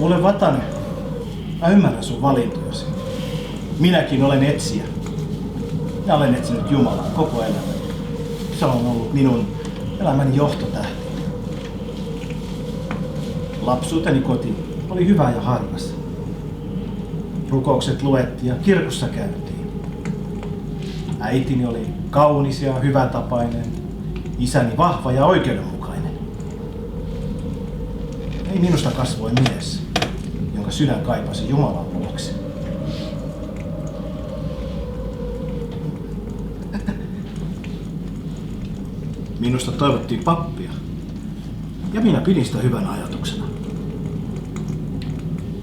Kuule Vatanen, mä ymmärrän sun valintojasi. Minäkin olen etsijä. Ja olen etsinyt Jumalaa koko elämäni. Se on ollut minun elämäni johtotähti. Lapsuuteni koti oli hyvä ja harkas. Rukoukset luettiin ja kirkossa käytiin. Äitini oli kaunis ja hyvätapainen. Isäni vahva ja oikeudenmukainen. Ei minusta kasvoi mies, jonka sydän kaipasi Jumalan vuoksi. Minusta toivottiin pappia, ja minä pidin sitä hyvänä ajatuksena.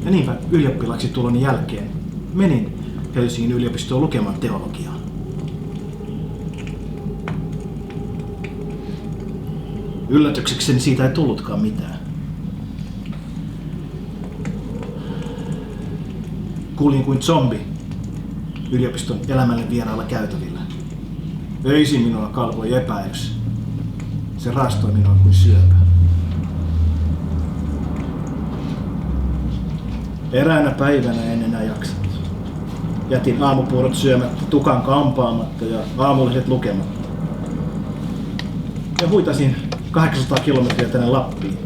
Ja niinpä ylioppilaaksi tuloni jälkeen menin Helsingin yliopistoon lukemaan teologiaa. Yllätyksekseni siitä ei tullutkaan mitään. Kuulin kuin zombi yliopiston elämälle vierailla käytävillä. Öisin minua kalvoi epäilys. Se raastoi minua kuin syöpä. Eräänä päivänä en enää jaksanut. Jätin aamupuurot syömättä, tukan kampaamatta ja aamulehdet lukematta. Ja huitasin 800 kilometriä tänne Lappiin.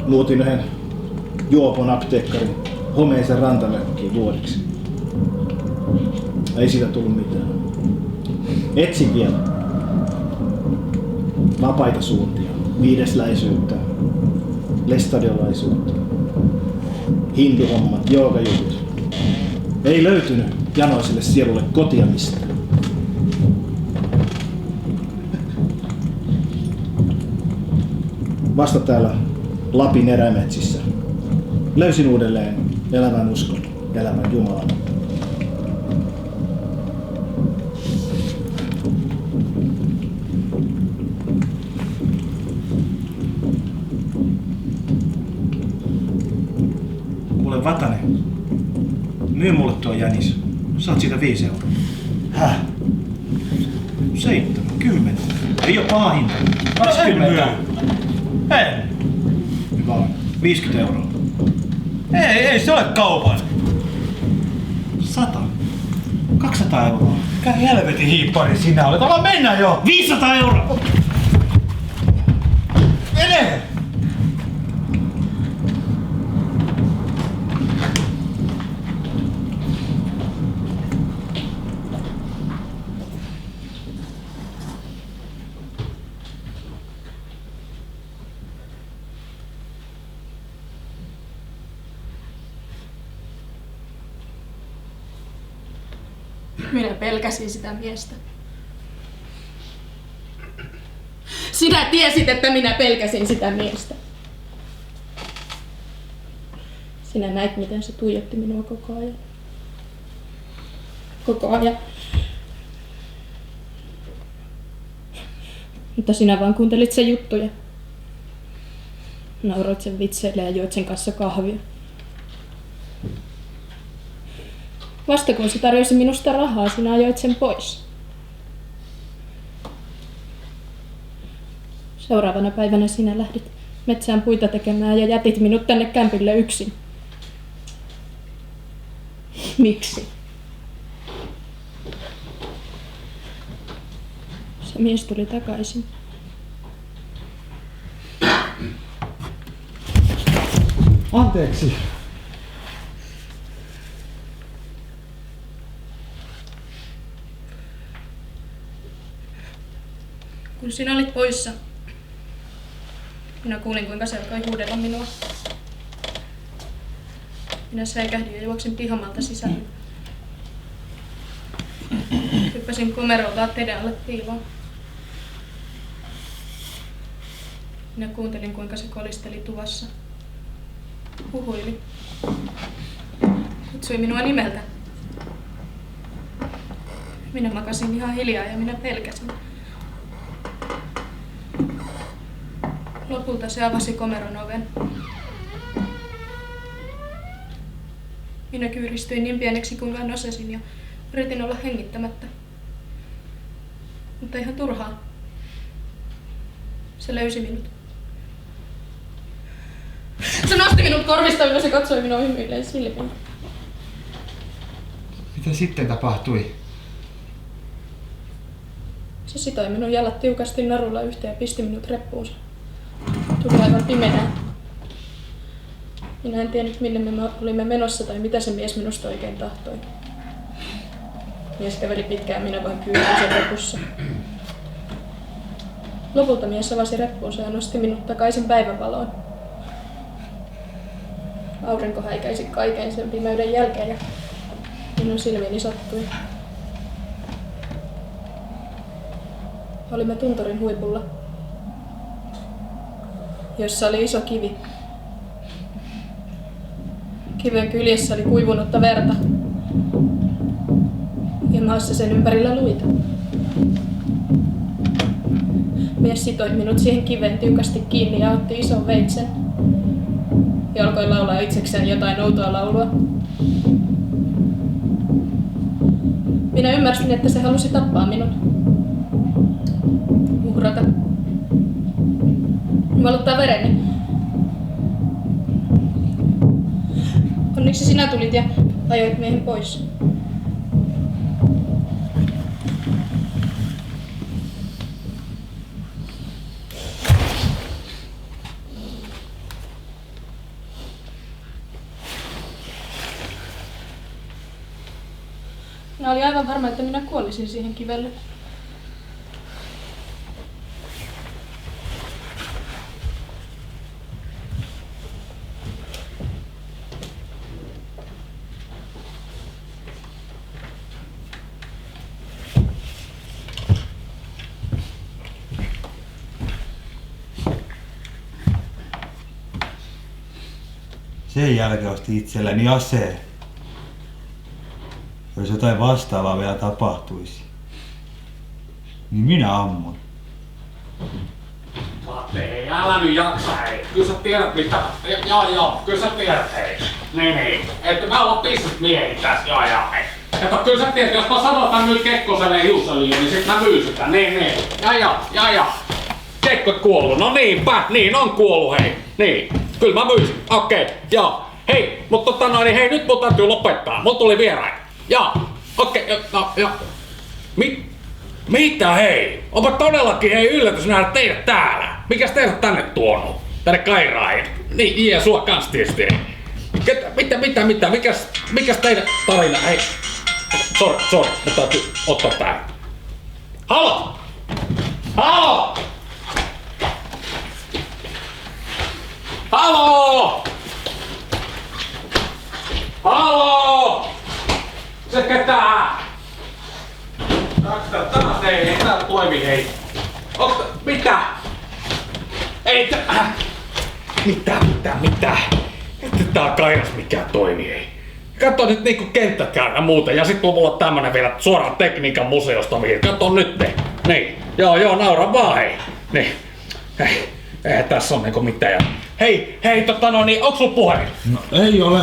Muutin yhden juopon apteekkarin homeisen rantamökkiin vuodeksi. Ei siitä tullut mitään. Etsin vielä vapaita suuntia, viidesläisyyttä, lestadiolaisuutta, hinduhommat, joogajutut. Ei löytynyt janoiselle sielulle kotia mistään. Vasta täällä Lapin erämetsissä löysin uudelleen elävän uskon, elävän Jumalan. Kuule Vatanen, myy mulle tuo jänis. Saat siitä 5 euroa. Häh? 7, 10. Ei oo paha hinta. 20. En. Hyvä on. 50 euroa. Ei se ole kaupan. 100. 200 euroa. Mikä helvetin hiippari sinä olet? Ala mennä jo! 500 euroa! Mene! Minä pelkäsin sitä miestä. Sinä tiesit, että minä pelkäsin sitä miestä. Sinä näit, miten se tuijotti minua koko ajan. Koko ajan. Mutta sinä vaan kuuntelit sen juttuja. Nauroit sen vitseille ja joit sen kanssa kahvia. Vasta kun se tarjosi minusta rahaa, sinä ajoit sen pois. Seuraavana päivänä sinä lähdit metsään puita tekemään ja jätit minut tänne kämpille yksin. Miksi? Se mies tuli takaisin. Anteeksi. Kun sinä olit poissa, minä kuulin, kuinka se alkoi huudella minua. Minä säikähdin ja juoksin pihamalta sisälle. Hyppäsin komerolta aatteiden alle piiloon. Minä kuuntelin, kuinka se kolisteli tuvassa. Huhuili. Kutsui minua nimeltä. Minä makasin ihan hiljaa ja minä pelkäsin. Lopulta se avasi komeron oven. Minä kyyristyin niin pieneksi kuin vain osasin ja Yritin olla hengittämättä. Mutta ihan turhaan. Se löysi minut. Se nosti minut korvista ylös ja katsoi minua hymyilleen silmiin. Mitä sitten tapahtui? Se sitoi minun jalat tiukasti narulla yhteen ja pisti minut reppuunsa. Tuli aivan pimeää. Minä en tiennyt, minne me olimme menossa tai mitä se mies minusta oikein tahtoi. Mies käveli pitkään, minä vain kyydin sen repussa. Lopulta mies avasi reppuunsa ja nosti minut takaisin päivänvaloon. Aurinko häikäisi kaiken sen pimeyden jälkeen ja minun silmiini sattui. Olimme tunturin huipulla, jossa oli iso kivi. Kiven kyljessä oli kuivunutta verta ja maassa sen ympärillä luita. Mies sitoi minut siihen kiveen tiukasti kiinni ja otti ison veitsen ja alkoi laulaa itsekseen jotain outoa laulua. Minä ymmärsin, että se halusi tappaa minut. Uhrata. Valuttaa vereni. Onneksi sinä tulit ja ajoit miehen pois. Minä olin aivan varma, että minä kuolisin siihen kivelle. Sen jälkeen osti itselleni aseen. Jos jotain vastaavaa vielä tapahtuisi, niin minä ammun. Matti, hei, älä nyt jaksa, hei. Kyllä sä tiedät mitä... Joo, kyllä sä tiedät, hei. Niin. Että me ollaan bisnesmiehiä tässä, joo, hei. Että kyllä sä tiedät, jos mä sanon, että mä myyn Kekkoselle hiussaliin, niin sit mä myysytän, niin. Ja. Kekko kuollut, no niinpä, niin on kuollut, hei. Niin, kyllä mä myysin, okei, joo. Hei, mutta hei, nyt mun täytyy lopettaa, mulla tuli vieraita. Okei. Mitä hei? Onpa todellakin hei yllätys nähdä teidät täällä. Mikäs teidät tänne tuonut? Tänne Kairaan. Niin, ja sua kans tietysti. Mitä? Mikäs teidän tarina? Hei. Sorry, mutta täytyy ottaa tää. Halo! Se ketään? Taas ei täällä toimi, hei. Mitä? Ei Mitä? Että tää Kairas mikään toimi, ei. Katso nyt niinku kenttätkään ja muuta. Ja sit mulla on tämmönen vielä suoraan tekniikan museosta mihin. Katso nyt te. Niin. Joo, naura vaan, hei. Niin. Ei tässä on niinku mitään. Hei, onks sulla puhelin? No ei ole.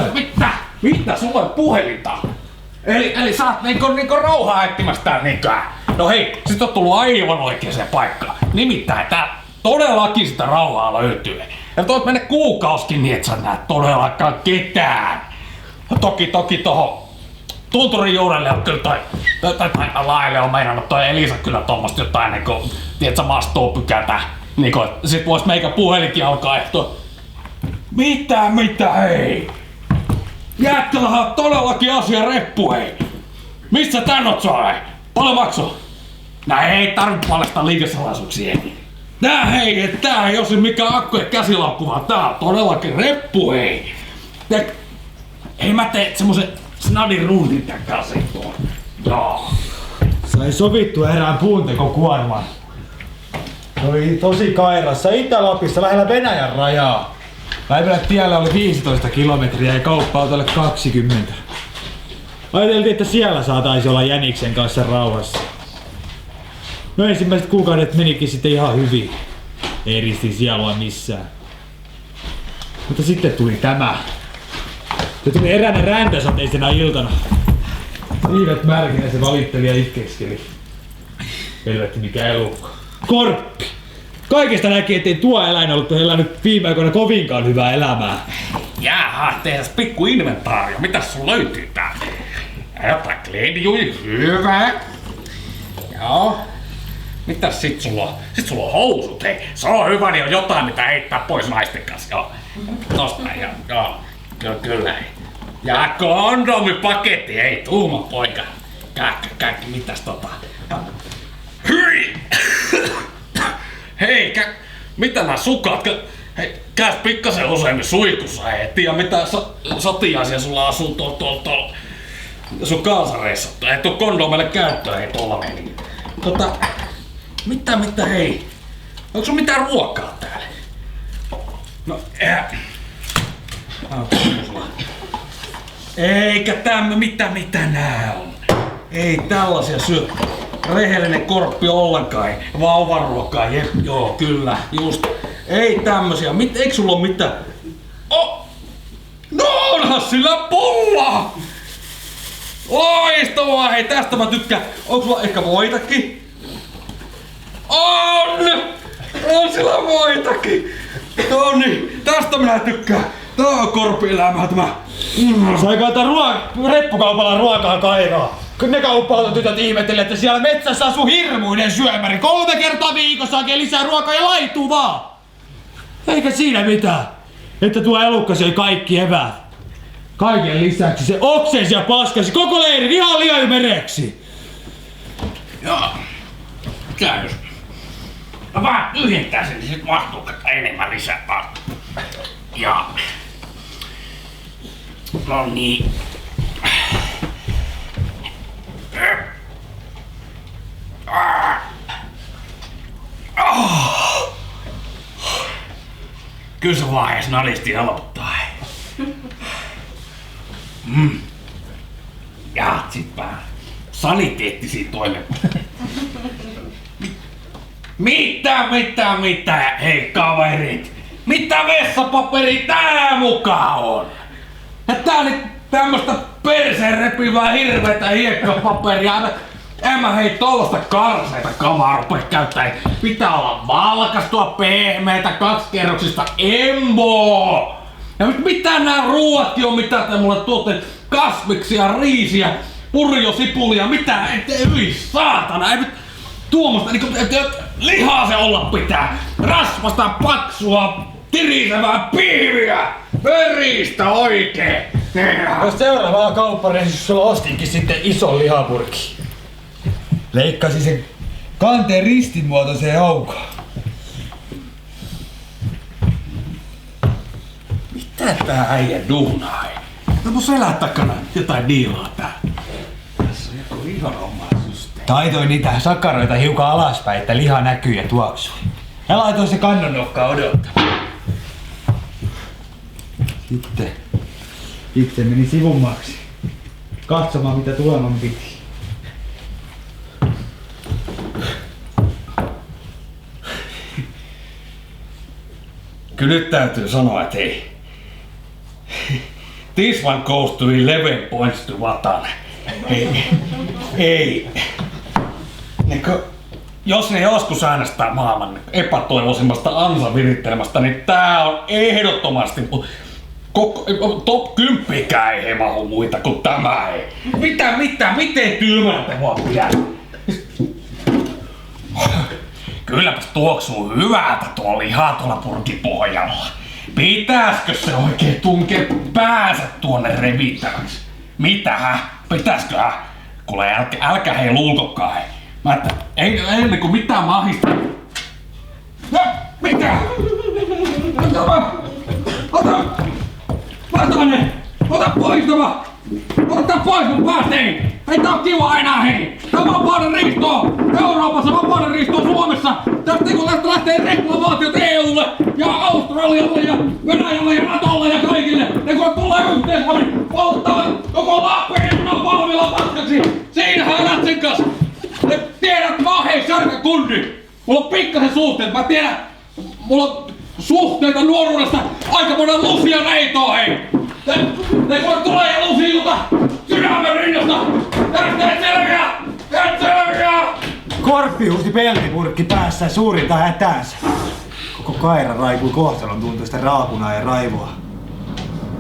Mitä? Sulla on puhelinta? Eli sä oot niinku rauhaa etsimässä täällä niinkään. No hei, sit on tullut aivan oikeeseen paikkaan. Nimittäin tää todellakin sitä rauhaa löytyy. Ja toit mennä kuukauskin niin, et sä näet todellakaan ketään. Ja toki tohon tunturin juurelle on kyllä toi laille on meinannut toi Elisa kyllä tommoista jotain niinku, tietsä mastuu pykätä. Niinku, sit vois meikä puhelinkin alkaa ehtoa. Mitä hei? Jätkälähän on todellakin asia reppu, hei! Missä tän oot saa, hei? Paljon maksuu? Nää ei tarvitse paljastaa liikesalaisuuksia. Tää ei oo se mikä akkujen käsilaukku, vaan tää on todellakin reppu, hei! Hei, mä teen semmosen snadin rundin tän kanssa tuon. Joo. Sai sovittu erään puuntekokuorman. Oli tosi Kairassa, Itä-Lapissa, lähellä Venäjän rajaa. Päivällä tiellä oli 15 kilometriä ja kauppa-autolle 20. Ajateltiin, että siellä saataisi olla jäniksen kanssa rauhassa. No ensimmäiset kuukaudet menikin sitten ihan hyvin. Ei risti sielua missään. Mutta sitten tuli tämä. Se tuli eräänä räntäsateisena iltana. Riivet märkinä se valitteli ja itkeskeli. Helvetti mikä elukka. Korppi! Kaikesta näki, ettei tuo eläin ollut elänyt viime aikoina kovinkaan hyvää elämää. Jaaha, tehdäs pikku inventaario. Mitäs sun löytyy täältä? Jotain kledjui, hyvä. Joo. Mitäs sit sulla on? Sit sulla on housut, hei. Se on hyvä, niin on jotain mitä heittää pois naisten kanssa, joo. Tosta näin, joo. Kyllä, hei. Ja kondomipaketti, hei, tuuma poika. Kaikki, mitäs Hyi! Hei, mitä nää sukat? Hei, käs pikkasen useammin suikussa, hei. Tiedä mitä sotiaisia sulla asuu tuolla sun kalsareissa. Ei tuu kondomeille käyttöön, hei, tuolla meni. Mitä, hei? Onko sun mitään ruokaa täällä? No, eikä mitä nää on? Ei tällaisia syö. Rehellinen korppi ollenkaan. Vauvaruokaa, jep, joo, kyllä, just. Ei tämmösiä. Eikö sulla oo mitään? Oh! No onhan sillä pulla! Loistavaa, hei, tästä mä tykkään. Onko sulla ehkä voitakin? On sillä voitakin! No niin, tästä minä tykkään. Tää on korpielämää tämä. Saikaa tää reppukaupalla ruokaa kairaa. Ne kauppaaton tytöt ihmettelee, että siellä metsässä asuu hirmuinen syömäri. 3 kertaa viikossa hakee lisää ruokaa ja laituu vaan. Eikä siinä mitään, että tuo elukka söi kaikki eväät. Kaiken lisäksi se oksensi ja paskasi koko leirin ihan liian mereksi. Joo. Mikä jos? Mä vaan tyhjentää sen, niin sit mahtuu enemmän lisää. Ja. No niin. Kyllä se vaan edes nalisti helpottaa. Ja sit vähän saniteettisia toimenpiteitä. Mitä? Hei kaverit! Mitä vessapaperia tää mukaan on? Ja tää on nyt tämmöstä perseen repivää hirveetä hiekkapaperia. En mä hei tollaista karseita kamaa rupea käyttää. Pitää olla valkastua pehmeitä 2-kerroksista emboa. Ja mitä nää ruuatkin on, mitä te mulle tuotte? Kasviksia, riisiä, purjosipulia, mitä? Hyi saatana, ei nyt tuommoista niinku lihaa se olla pitää. Rasvasta, paksua, tirisevää piiriä. Veristä oikein. Jos seuraavaa kauppareissussa sulla ostinkin sitten ison lihapurki. Leikkasi sen kanteen ristin muotoiseen aukkoon. Mitä tää äijä duunaa? Onko selän takana jotain diilaa tää? Tässä on joku lihanomaisysteemi. Taitoin niitä sakaroita hiukan alaspäin, että liha näkyy ja tuoksuu. Ja laitoin se kannonnokkaa odottamaan. Sitten itse meni sivummaksi katsomaan mitä tuleman piti. Kyllä nyt täytyy sanoa, että hei. This one goes to 11 points to Vatan. Ei. Jos ne joskus äänestää maailman epätoivoisimmasta ansavirittelmästä, niin tää on ehdottomasti top 10 ei hemahu muita kuin tämä ei. Miten tyymänä te vaan pidät? Kylläpäs tuoksuu hyvältä tuo liha tuolla purkipohjalla. Pitäisikö se oikein tunkea päänsä tuonne revittäväksi? Mitähä? Pitäisköhä? Kuule älkää hei luulkokaan hei. Mä että ennen kuin mitään mahista. No, mitä? Ota pois tämä! Ota pois mun päästä hei! Ei tää on kiva enää hei! Tää on vapauden riistoa! Euroopassa vapauden riistoa Suomessa! Tästä lähtee reklamaatiot EUlle ja Australialle ja Venäjälle ja Natolle ja kaikille! Ne kun tulee yhteensä, niin polttaa koko Lappeenrannan palvilla paskaksi! Siinähän Ratsin kanssa! Tiedät mä oon hei särkäkundi! Mulla on pikkasen suhteet, mä tiedän! Mulla on suhteita nuoruudesta aika monen lusia reitoa, hei! Ne kun tulee lusiilta sydämen rinnasta! Et selviää! Korppi huusi peltipurkki päässä suurinta hätäänsä. Koko kaira raikui kohtalon tuntuista raakunaa ja raivoa.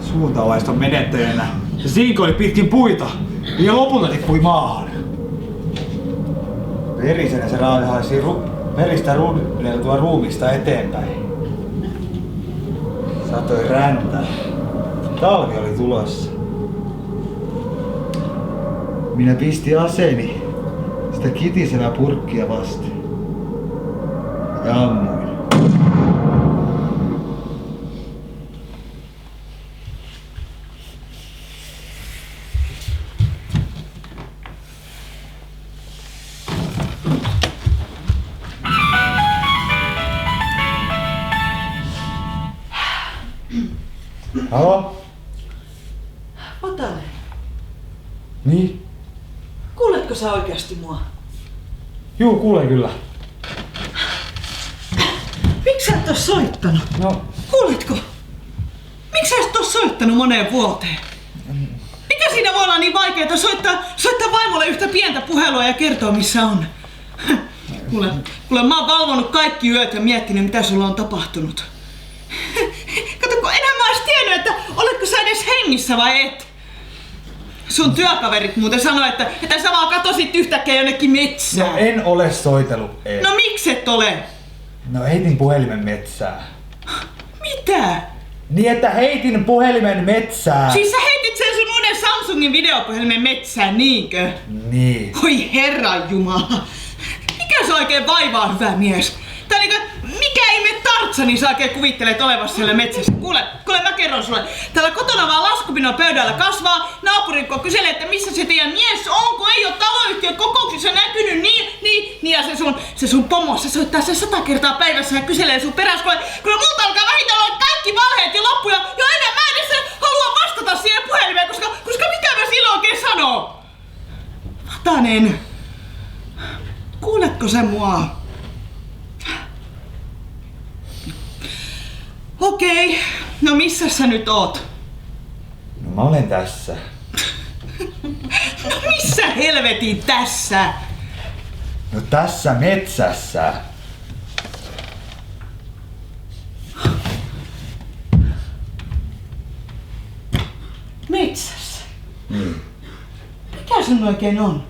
Suuntalaista menettäjänä ja siikoili pitkin puita ja lopulta tippui maahan. Verisenä se raahaisi veristä ruunneltua ruumista eteenpäin. Satoi räntää. Talvi oli tulossa. Minä pisti aseeni sitä kitisenä purkkia vasten ja ammuin. Halo? Vatale, Niin? kuuletko sä oikeasti mua? Juu, kuulen kyllä. Miksi sä et oo soittanut? No, Kuuletko? Miksi sä et oo soittanut moneen vuoteen? Mikä siinä voi olla niin vaikeeta soittaa vaimolle yhtä pientä puhelua ja kertoa missä on? Kuule, mä oon valvonut kaikki yöt ja miettinyt mitä sulla on tapahtunut. Kato, kun enää mä ois tiennyt, että oletko sä edes hengissä vai et. Sun työkaverit muuten sanoi, että sä vaan katosit yhtäkkiä jonnekin metsään. no en ole soitellut. No miksi et ole? No heitin puhelimen metsään. Mitä? Niin että heitin puhelimen metsään. Siis sä heitit sen sun uuden Samsungin videopuhelimen metsään, niinkö? Niin. Oi herran jumala. Mikä se oikein vaivaa, hyvä mies? Tai niinkö, mikä ihme Tartsani sä oikein kuvittelet olevassa siellä metsässä? Kuule, mä kerron sulle. Täällä kotona vaan laskupino pöydällä kasvaa. Naapurikko kyselee, että missä se teidän mies on, kun ei oo taloyhtiön kokouksissa näkynyt. Niin ja se sun pomo, se soittaa sen 100 kertaa päivässä ja kyselee sun peräs. Kuule multa alkaa vähitellen olla kaikki valheet ja loppuja. Jo enää mä edes halua vastata siihen puhelimeen, koska mitä mä silloin oikein sanoo? Vatanen, kuuletko sä mua? Okei, no missä sä nyt oot? No mä olen tässä. No missä helvetin tässä? No tässä metsässä. Metsässä? Mikä sun oikein on?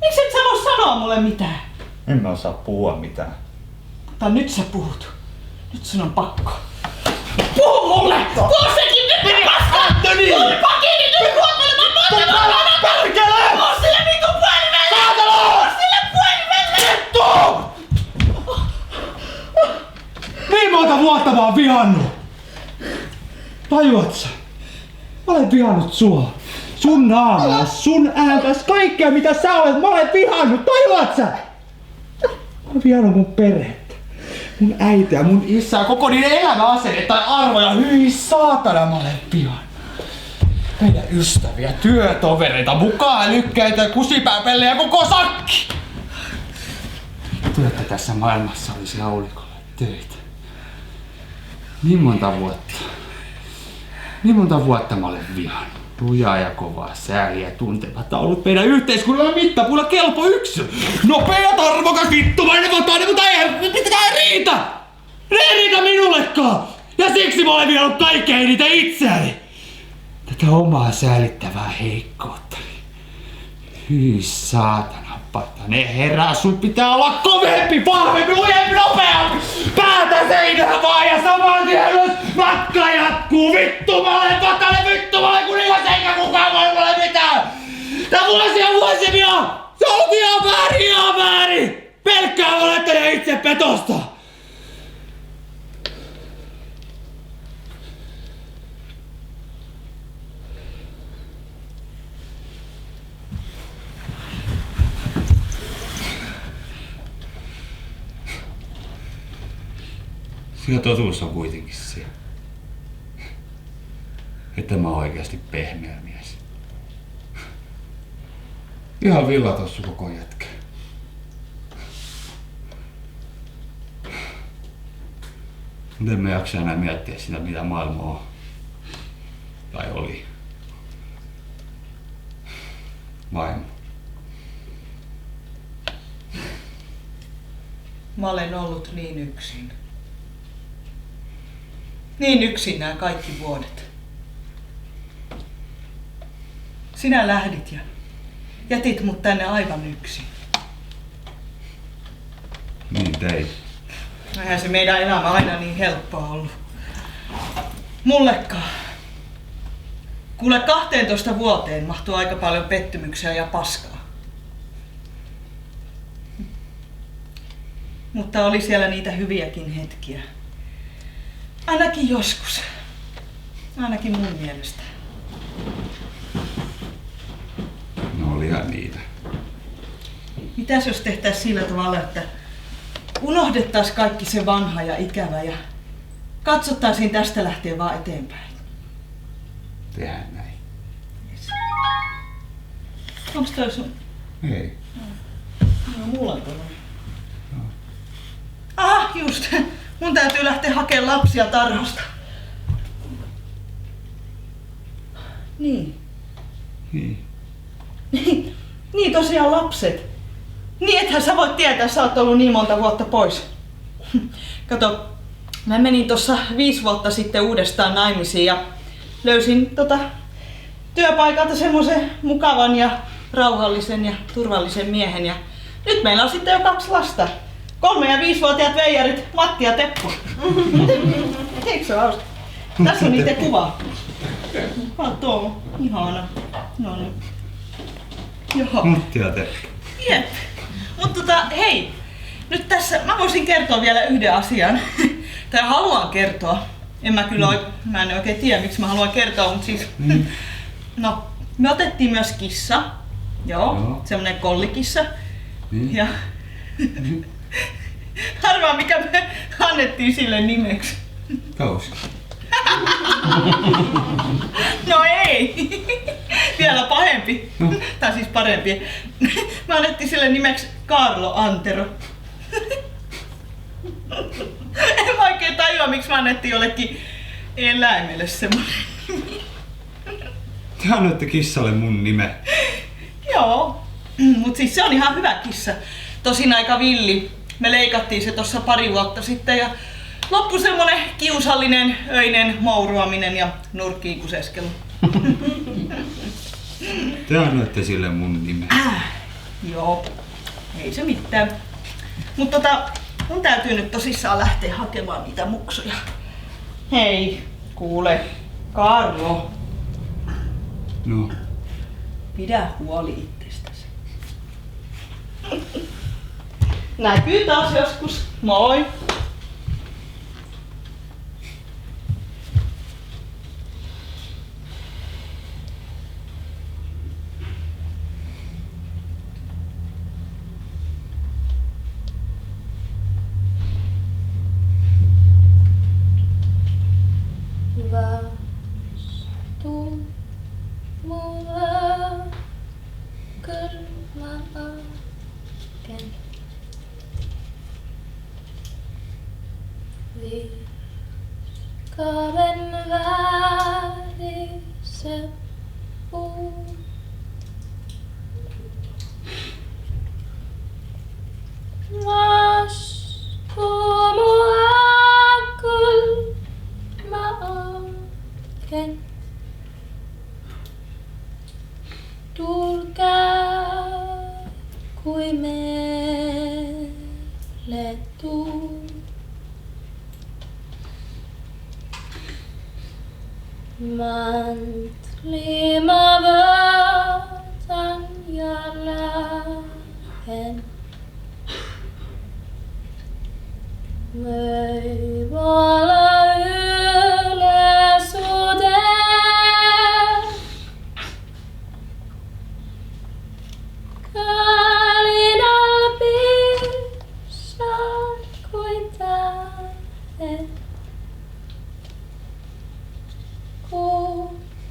Miksi et sä voi sanoa mulle mitään? En mä osaa puhua mitään. Mutta nyt sä puhut. Nyt sun on pakko. Puhu mulle! Puhu sekin nyt! Paskaa! Puhu kiinni! Nyt kuuntelemaan! Perkele! Puhu sille vitun puhelimelle! Saatana! Puhu sille puhelimelle! Niin monta vuotta mä oon vihannut! Tajuat sä? Mä olen vihannut sua. Sun naamas, sun ääntäs, kaikkea mitä sä olet, mä olen vihannut, tajuat sä? Mä olen vihannut mun perhettä, mun äitiä, mun isää, koko niiden elämäasenne tai arvoja, hyi saatana mä olen vihannut. Meidän ystäviä, työtovereita, mukaan lykkäitä, kusipääpellejä, koko sakki! Työtä tässä maailmassa olisi haulikolla töitä. Niin monta vuotta mä olen vihannut. Lujaa ja kovaa sääliä tuntematta ollut meidän yhteiskunnalla mittapuulla kelpo yksilö. Nopea, tarvokas, vittumainen, mutta ei riitä! Ei riitä minullekaan! Ja siksi mä olen vihannut kaikkea eniten itseäni! Tätä omaa säälittävää heikkouttani. Hyi saatana, Patane, herää, sun pitää olla kovempi, vahvempi, lujempi, nopeampi! Päätä seinään vaan ja saman tien ylös! Matka jatkuu, vittu mä olen kuningas eikä kukaan voi mulle mitään! Tää vuosia vielä! Se on ihan väärin! Pelkkää valehtelee itse petosta! Ja totuus on kuitenkin se, että mä oon oikeasti pehmeä mies. Ihan villatossu koko jätkä. Mutta en mä jaksa enää miettiä sitä, mitä maailma on. Tai oli. Vaimo. Mä olen ollut niin yksin. Niin yksin nämä kaikki vuodet. Sinä lähdit ja jätit mut tänne aivan yksin. Niin teit. Eihän se meidän elämä aina niin helppoa ollut. Mullekaan. Kuule 12 vuoteen mahtuu aika paljon pettymyksiä ja paskaa. Mutta oli siellä niitä hyviäkin hetkiä. Ainakin joskus. Ainakin mun mielestä. No olihan niitä. Mitäs jos tehtäis sillä tavalla, että unohdettais kaikki se vanha ja ikävä ja katsottaisiin tästä lähtien vaan eteenpäin. Tehdään näin. Onks toi sun? Ei. No mulla on tollanen. Aha, just. Mun täytyy lähteä hakemaan lapsia tarhasta. Niin. Niin. Niin tosiaan lapset. Niin ethän sä voit tietää, sä oot ollut niin monta vuotta pois. Kato, mä menin tossa 5 vuotta sitten uudestaan naimisiin ja löysin työpaikalta semmoisen mukavan ja rauhallisen ja turvallisen miehen. Ja nyt meillä on sitten jo 2 lasta. 3- ja 5-vuotiaat veijarit, Matti ja Teppo. Eikö se ole hauska? Tässä on niitä kuva. Tuo, ihana. No niin. Joo. Matti ja Teppo. Jep. Mutta hei, nyt tässä mä voisin kertoa vielä yhden asian. Tai haluan kertoa. Mä en oikein tiedä miksi mä haluan kertoa, mutta siis... No, me otettiin myös kissa. Joo. Semmonen kollikissa. Ja... Arvaa mikä me annettiin sille nimeksi. Kausi. No ei! Vielä pahempi. Tai siis parempi. Me annettiin sille nimeksi Carlo Antero. En mä oikein tajua miksi me annettiin jollekin eläimelle semmonen nimi. Te annoitte kissalle mun nime. Joo. Mut siis se on ihan hyvä kissa. Tosin aika villi. Me leikattiin se tossa pari vuotta sitten ja loppui semmonen kiusallinen öinen mouruaminen ja nurkkiin kuseskelu. Te annoitte sille mun nime. Joo, ei se mitään. Mut mun täytyy nyt tosissaan lähteä hakemaan niitä muksuja. Hei, kuule, Karlo. No. Pidä huoli itsestäsi. Näkyy taas joskus. Moi! Vastu mulla kylmä ken. Viskaven värisen puu. Vastu mua kylmä ken. Tulkaa kuin meille tuu. Mantli mä vaatan ja lähen. Voi olla yleisyyden. Kalin alpissaan kuin tähden.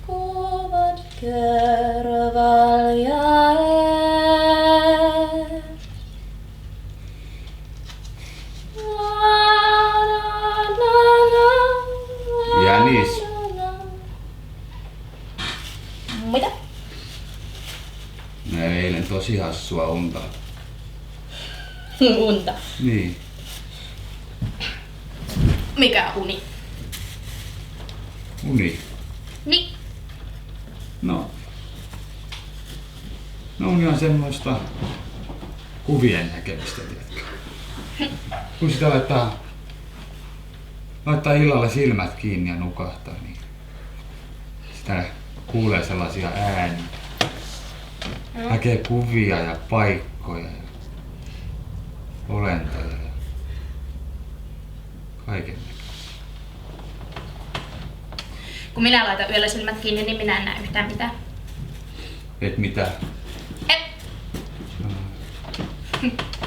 Kuvat kervaljaen. La la la tosi hassua unta. Unta. Niin. Mikä uni? Uni. Niin. No uni on semmoista kuvien näkemistä, tiedätkö? Kun sitä laittaa illalla silmät kiinni ja nukahtaa, niin sitä kuulee sellaisia ääniä. Näkee kuvia ja paikkoja ja olentoja ja kaiken. Kun minä laitan yöllä silmät kiinni, niin minä en näe yhtään mitään. Et mitä? Et.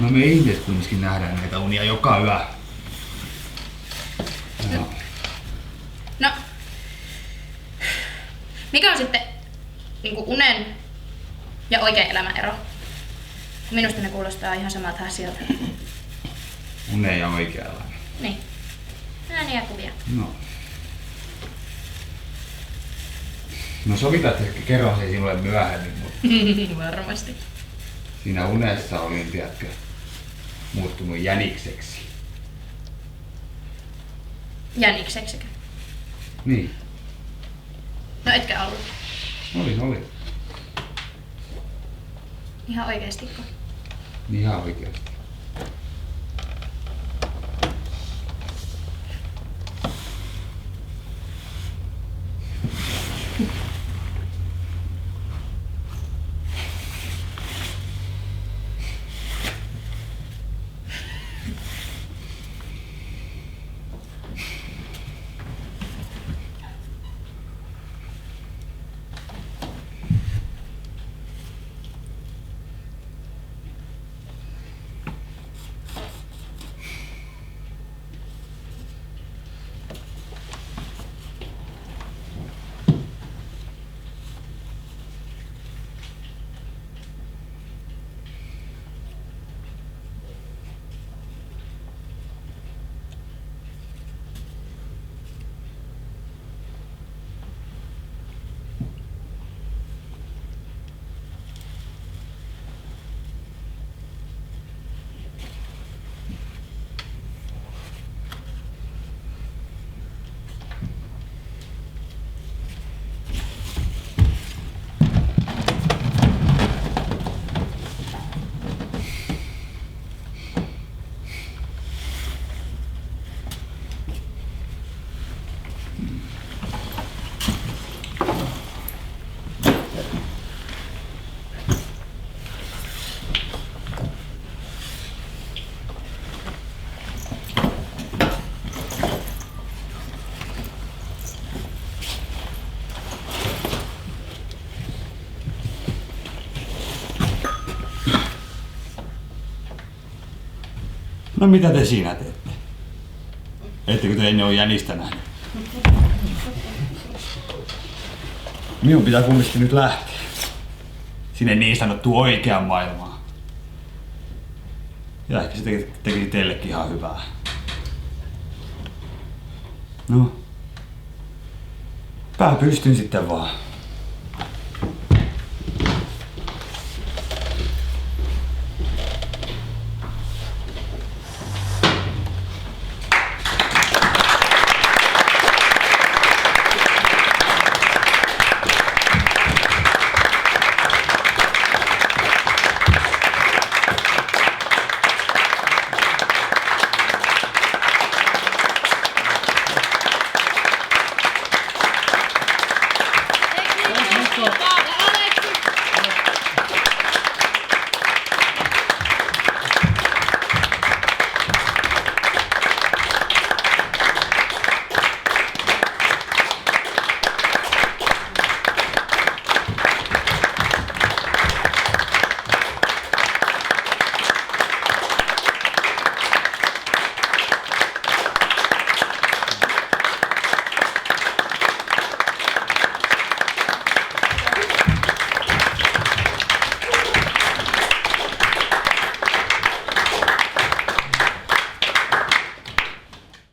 No me ihmiset kumminkin nähdään näitä unia joka yö. No. Mikä on sitten niinku unen ja oikean elämän ero? Minusta ne kuulostaa ihan samalta asioilta. Une ja oikeanlainen. Niin. Ääniä ja kuvia. No sovitaan, että kerron sen sinulle myöhemmin, mutta Varmasti. siinä unessa olin, tiedätkö, muuttunut jänikseksi. Jänikseksikö? Niin, No etkä ollut. olin. Ihan oikeestiko? Ihan oikeasti. No mitä te siinä teette? Ettekö te ennen ole jänistä nähnyt? Minun pitää kumminkin nyt lähteä. Sinne niin sanottu oikeaan maailmaan. Ja ehkä se teki teillekin ihan hyvää. No. Pää pystyn sitten vaan.